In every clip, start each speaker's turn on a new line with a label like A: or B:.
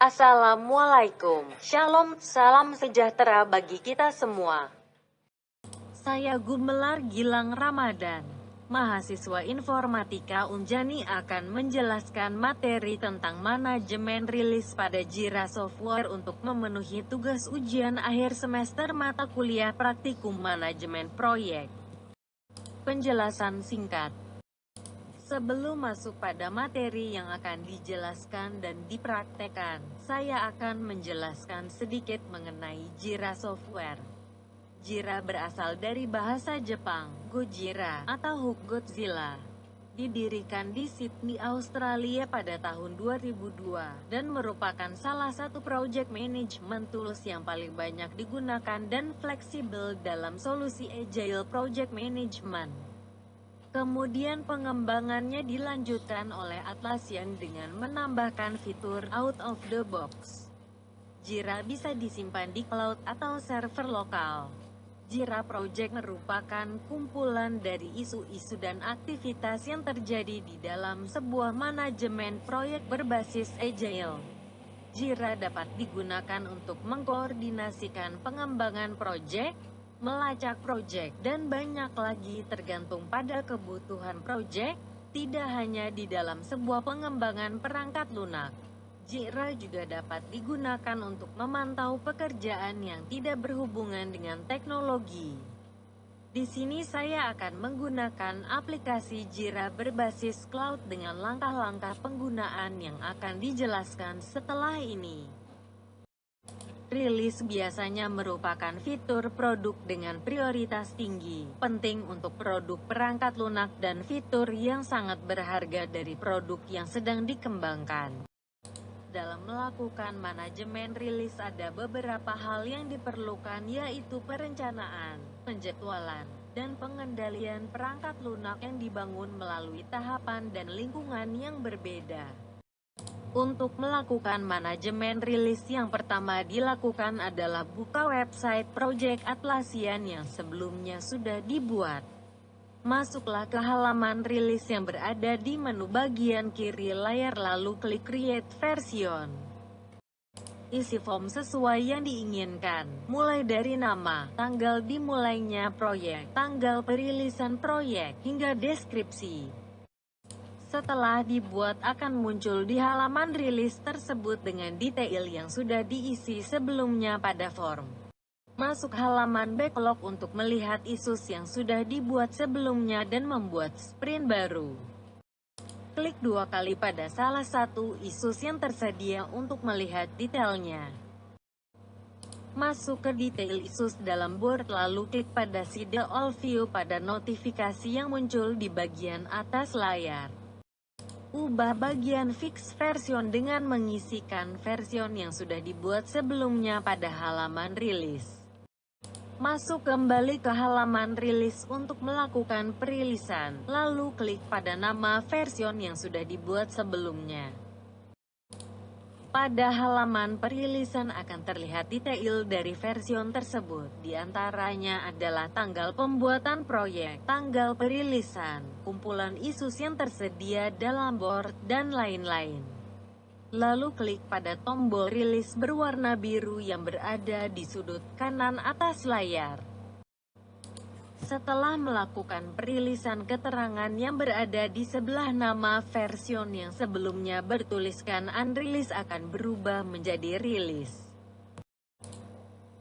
A: Assalamualaikum, Shalom, salam sejahtera bagi kita semua. Saya Gumelar Gilang Ramadan, mahasiswa informatika Unjani akan menjelaskan materi tentang manajemen rilis pada Jira Software untuk memenuhi tugas ujian akhir semester mata kuliah praktikum manajemen proyek. Penjelasan singkat. Sebelum masuk pada materi yang akan dijelaskan dan dipraktekkan, saya akan menjelaskan sedikit mengenai Jira Software. Jira berasal dari bahasa Jepang, Gojira, atau Godzilla. Didirikan di Sydney, Australia pada tahun 2002, dan merupakan salah satu project management tools yang paling banyak digunakan dan fleksibel dalam solusi Agile Project Management. Kemudian pengembangannya dilanjutkan oleh Atlassian dengan menambahkan fitur out of the box. Jira bisa disimpan di cloud atau server lokal. Jira Project merupakan kumpulan dari isu-isu dan aktivitas yang terjadi di dalam sebuah manajemen proyek berbasis Agile. Jira dapat digunakan untuk mengkoordinasikan pengembangan proyek, melacak proyek, dan banyak lagi tergantung pada kebutuhan proyek, tidak hanya di dalam sebuah pengembangan perangkat lunak. Jira juga dapat digunakan untuk memantau pekerjaan yang tidak berhubungan dengan teknologi. Di sini saya akan menggunakan aplikasi Jira berbasis cloud dengan langkah-langkah penggunaan yang akan dijelaskan setelah ini. Rilis biasanya merupakan fitur produk dengan prioritas tinggi, penting untuk produk perangkat lunak dan fitur yang sangat berharga dari produk yang sedang dikembangkan. Dalam melakukan manajemen rilis ada beberapa hal yang diperlukan, yaitu perencanaan, penjadwalan, dan pengendalian perangkat lunak yang dibangun melalui tahapan dan lingkungan yang berbeda. Untuk melakukan manajemen rilis, yang pertama dilakukan adalah buka website Project Atlassian yang sebelumnya sudah dibuat. Masuklah ke halaman rilis yang berada di menu bagian kiri layar lalu klik Create Version. Isi form sesuai yang diinginkan, mulai dari nama, tanggal dimulainya proyek, tanggal perilisan proyek, hingga deskripsi. Setelah dibuat akan muncul di halaman rilis tersebut dengan detail yang sudah diisi sebelumnya pada form. Masuk halaman backlog untuk melihat isus yang sudah dibuat sebelumnya dan membuat sprint baru. Klik 2 kali pada salah satu isus yang tersedia untuk melihat detailnya. Masuk ke detail isus dalam board lalu klik pada See the All View pada notifikasi yang muncul di bagian atas layar. Ubah bagian fix version dengan mengisikan version yang sudah dibuat sebelumnya pada halaman rilis. Masuk kembali ke halaman rilis untuk melakukan perilisan, lalu klik pada nama version yang sudah dibuat sebelumnya. Pada halaman perilisan akan terlihat detail dari version tersebut, di antaranya adalah tanggal pembuatan proyek, tanggal perilisan, kumpulan isus yang tersedia dalam board, dan lain-lain. Lalu klik pada tombol rilis berwarna biru yang berada di sudut kanan atas layar. Setelah melakukan perilisan, keterangan yang berada di sebelah nama version yang sebelumnya bertuliskan unreleased akan berubah menjadi rilis.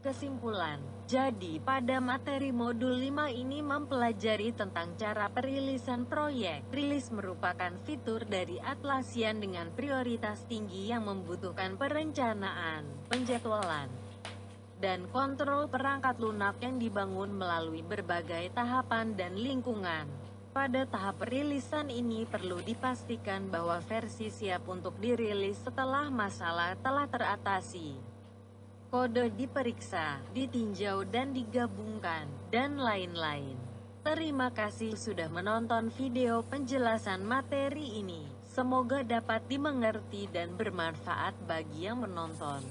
A: Kesimpulan. Jadi pada materi modul 5 ini mempelajari tentang cara perilisan proyek. Rilis merupakan fitur dari Atlassian dengan prioritas tinggi yang membutuhkan perencanaan, penjadwalan, dan kontrol perangkat lunak yang dibangun melalui berbagai tahapan dan lingkungan. Pada tahap perilisan ini perlu dipastikan bahwa versi siap untuk dirilis setelah masalah telah teratasi. Kode diperiksa, ditinjau dan digabungkan, dan lain-lain. Terima kasih sudah menonton video penjelasan materi ini. Semoga dapat dimengerti dan bermanfaat bagi yang menonton.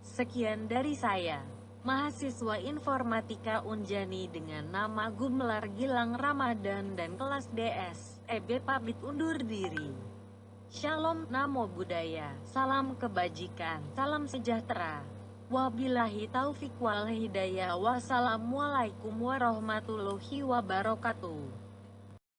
A: Sekian dari saya, mahasiswa informatika Unjani dengan nama Gumelar Gilang Ramadan dan kelas DS, EB pamit undur diri. Shalom, namo buddhaya, salam kebajikan, salam sejahtera. Wabillahi taufiq wal hidayah. Wassalamualaikum warahmatullahi wabarakatuh.